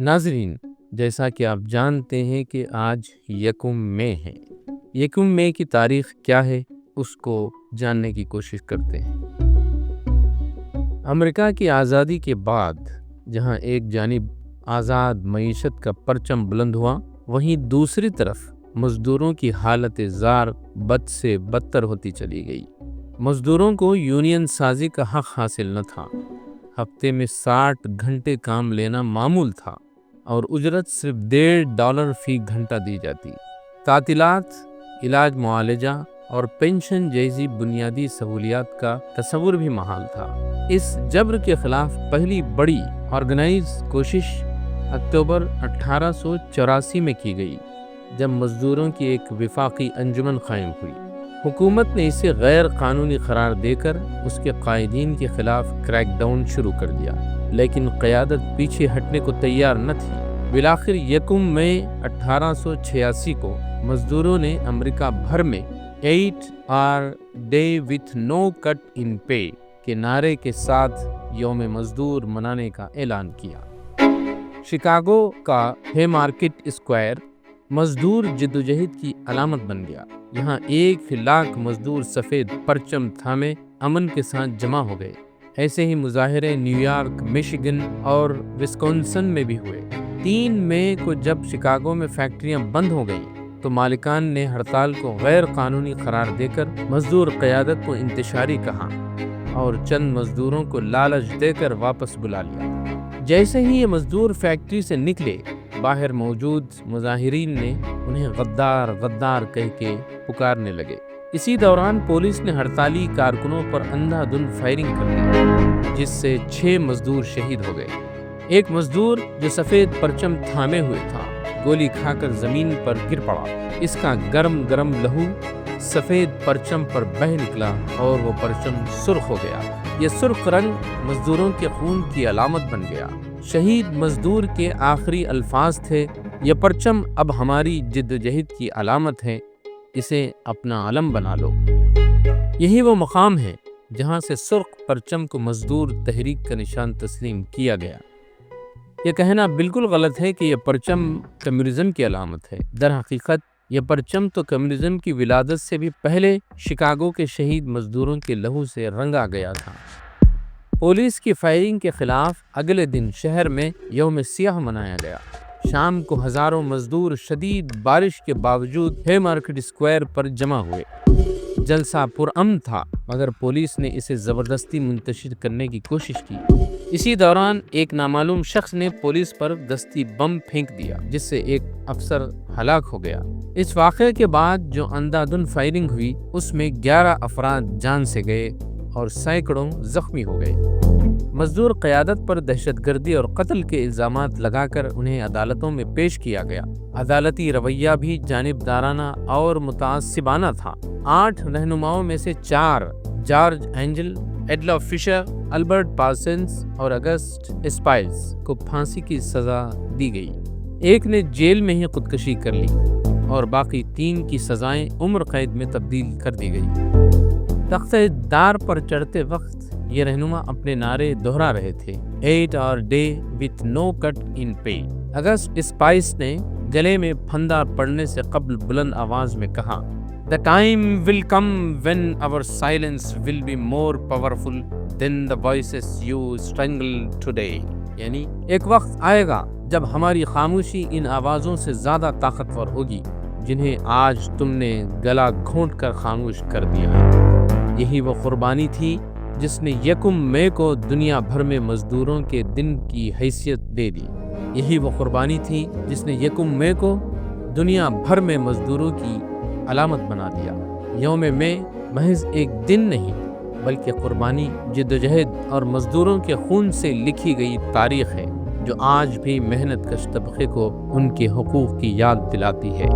ناظرین، جیسا کہ آپ جانتے ہیں کہ آج یکم مئی ہے۔ یکم مئی کی تاریخ کیا ہے، اس کو جاننے کی کوشش کرتے ہیں۔ امریکہ کی آزادی کے بعد جہاں ایک جانب آزاد معیشت کا پرچم بلند ہوا، وہیں دوسری طرف مزدوروں کی حالت زار بد سے بدتر ہوتی چلی گئی۔ مزدوروں کو یونین سازی کا حق حاصل نہ تھا۔ ہفتے میں 60 گھنٹے کام لینا معمول تھا اور اجرت صرف $1.5 فی گھنٹہ دی جاتی۔ تعطیلات، علاج معالجہ اور پینشن جیسی بنیادی سہولیات کا تصور بھی محال تھا۔ اس جبر کے خلاف پہلی بڑی آرگنائز کوشش اکتوبر 1884 میں کی گئی، جب مزدوروں کی ایک وفاقی انجمن قائم ہوئی۔ حکومت نے اسے غیر قانونی قرار دے کر اس کے قائدین کے خلاف کریک ڈاؤن شروع کر دیا، لیکن قیادت پیچھے ہٹنے کو تیار نہ تھی۔ بالآخر یکم مئی 1886 کو مزدوروں نے امریکہ بھر میں 8 day with no cut in پے کے نعرے کے ساتھ یوم مزدور منانے کا اعلان کیا۔ شکاگو کا ہے مارکیٹ اسکوائر مزدور جدوجہد کی علامت بن گیا۔ یہاں 1,00,000 مزدور سفید پرچم تھامے امن کے ساتھ جمع ہو گئے۔ ایسے ہی مظاہرے نیو یارک، میشیگن اور وسکونسن میں بھی ہوئے۔ 3 مئی کو جب شکاگو میں فیکٹریاں بند ہو گئیں تو مالکان نے ہڑتال کو غیر قانونی قرار دے کر مزدور قیادت کو انتشاری کہا اور چند مزدوروں کو لالچ دے کر واپس بلا لیا۔ جیسے ہی یہ مزدور فیکٹری سے نکلے، باہر موجود مظاہرین نے انہیں غدار غدار کہہ کے پکارنے لگے۔ اسی دوران پولیس نے ہڑتالی کارکنوں پر اندھا دھند فائرنگ کر دی، جس سے 6 مزدور شہید ہو گئے۔ ایک مزدور جو سفید پرچم تھامے ہوئے تھا، گولی کھا کر زمین پر گر پڑا۔ اس کا گرم گرم لہو سفید پرچم پر بہہ نکلا اور وہ پرچم سرخ ہو گیا۔ یہ سرخ رنگ مزدوروں کے خون کی علامت بن گیا۔ شہید مزدور کے آخری الفاظ تھے، یہ پرچم اب ہماری جدوجہد کی علامت ہے، اسے اپنا علم بنا لو۔ یہی وہ مقام ہے جہاں سے سرخ پرچم کو مزدور تحریک کا نشان تسلیم کیا گیا۔ یہ کہنا بالکل غلط ہے کہ یہ پرچم کمیونزم کی علامت ہے۔ در حقیقت یہ پرچم تو کمیونزم کی ولادت سے بھی پہلے شکاگو کے شہید مزدوروں کے لہو سے رنگا گیا تھا۔ پولیس کی فائرنگ کے خلاف اگلے دن شہر میں یوم سیاہ منایا گیا۔ شام کو ہزاروں مزدور شدید بارش کے باوجود ہے مارکیٹ اسکوائر پر جمع ہوئے۔ جلسہ پرامن تھا، مگر پولیس نے اسے زبردستی منتشر کرنے کی کوشش کی۔ اسی دوران ایک نامعلوم شخص نے پولیس پر دستی بم پھینک دیا، جس سے ایک افسر ہلاک ہو گیا۔ اس واقعے کے بعد جو اندھا دھند فائرنگ ہوئی، اس میں 11 افراد جان سے گئے اور سینکڑوں زخمی ہو گئے۔ مزدور قیادت پر دہشت گردی اور قتل کے الزامات لگا کر انہیں عدالتوں میں پیش کیا گیا۔ عدالتی رویہ بھی جانبدارانہ اور متعصبانہ تھا۔ 8 رہنماؤں میں سے 4 جارج اینجل، ایڈلا فشر، البرٹ پارسنز اور اگسٹ اسپائلز کو پھانسی کی سزا دی گئی۔ ایک نے جیل میں ہی خودکشی کر لی اور باقی 3 کی سزائیں عمر قید میں تبدیل کر دی گئی۔ تخت دار پر چڑھتے وقت یہ رہنما اپنے نعرے دہرا رہے تھے، 8 day with no cut in pay. August spice نے گلے میں پھندا پڑنے سے قبل بلند آواز میں کہا، The time will come when our silence will be more powerful than the voices you strangle today۔ یعنی ایک وقت آئے گا جب ہماری خاموشی ان آوازوں سے زیادہ طاقتور ہوگی جنہیں آج تم نے گلا گھونٹ کر خاموش کر دیا ہے۔ یہی وہ قربانی تھی جس نے یکم مئی کو دنیا بھر میں مزدوروں کے دن کی حیثیت دے دی۔ یہی وہ قربانی تھی جس نے یکم مئی کو دنیا بھر میں مزدوروں کی علامت بنا دیا۔ یوم مئی محض ایک دن نہیں، بلکہ قربانی، جدوجہد اور مزدوروں کے خون سے لکھی گئی تاریخ ہے، جو آج بھی محنت کش طبقے کو ان کے حقوق کی یاد دلاتی ہے۔